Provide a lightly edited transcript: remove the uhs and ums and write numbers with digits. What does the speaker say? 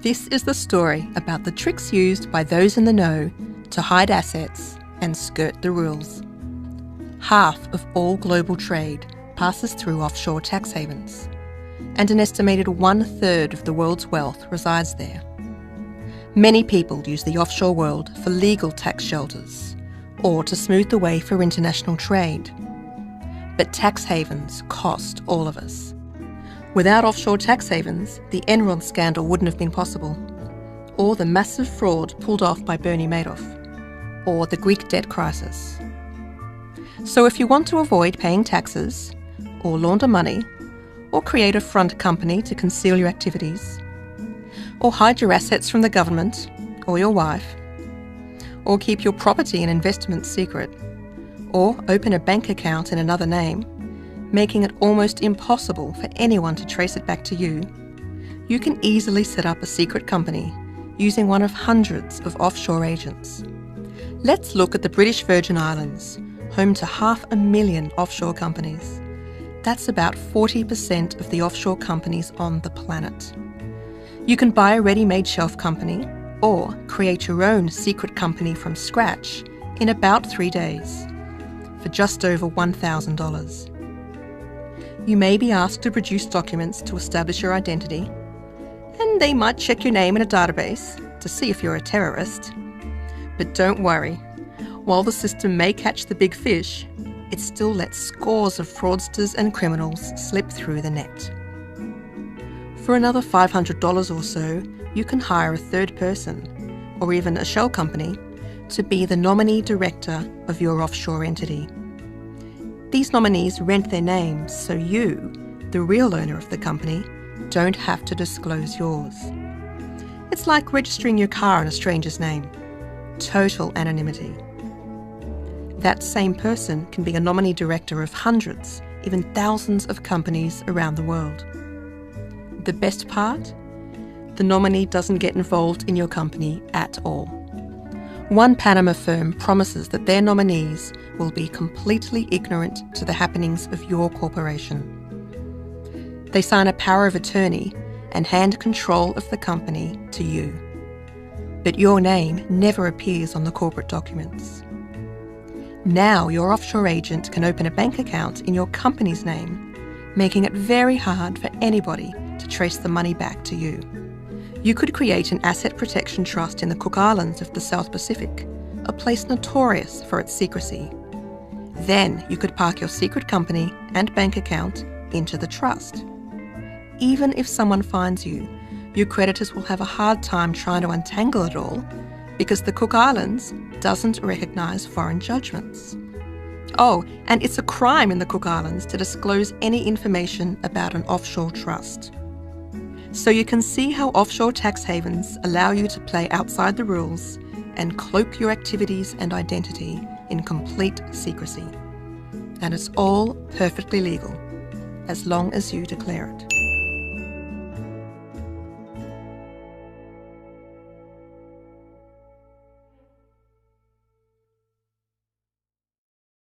This is the story about the tricks used by those in the know to hide assets and skirt the rules. Half of all global trade passes through offshore tax havens, and an estimated 1/3 of the world's wealth resides there. Many people use the offshore world for legal tax shelters or to smooth the way for international trade. But tax havens cost all of us. Without offshore tax havens, the Enron scandal wouldn't have been possible, or the massive fraud pulled off by Bernie Madoff, or the Greek debt crisis. So if you want to avoid paying taxes, or launder money, or create a front company to conceal your activities, or hide your assets from the government or your wife, or keep your property and investments secret, or open a bank account in another name, making it almost impossible for anyone to trace it back to you, you can easily set up a secret company using one of hundreds of offshore agents. Let's look at the British Virgin Islands, home to 500,000 offshore companies. That's about 40% of the offshore companies on the planet. You can buy a ready-made shelf company or create your own secret company from scratch in about 3 days for just over $1,000. You may be asked to produce documents to establish your identity, and they might check your name in a database to see if you're a terrorist. But don't worry, while the system may catch the big fish, it still lets scores of fraudsters and criminals slip through the net. For another $500 or so, you can hire a third person, or even a shell company, to be the nominee director of your offshore entity. These nominees rent their names so you, the real owner of the company, don't have to disclose yours. It's like registering your car in a stranger's name. Total anonymity. That same person can be a nominee director of hundreds, even thousands of companies around the world. The best part? The nominee doesn't get involved in your company at all. One Panama firm promises that their nominees will be completely ignorant to the happenings of your corporation. They sign a power of attorney and hand control of the company to you. But your name never appears on the corporate documents. Now your offshore agent can open a bank account in your company's name, making it very hard for anybody to trace the money back to you. You could create an asset protection trust in the Cook Islands of the South Pacific, a place notorious for its secrecy. Then you could park your secret company and bank account into the trust. Even if someone finds you, your creditors will have a hard time trying to untangle it all because the Cook Islands doesn't recognise foreign judgments. Oh, and it's a crime in the Cook Islands to disclose any information about an offshore trust. So you can see how offshore tax havens allow you to play outside the rules and cloak your activities and identity in complete secrecy. And it's all perfectly legal, as long as you declare it.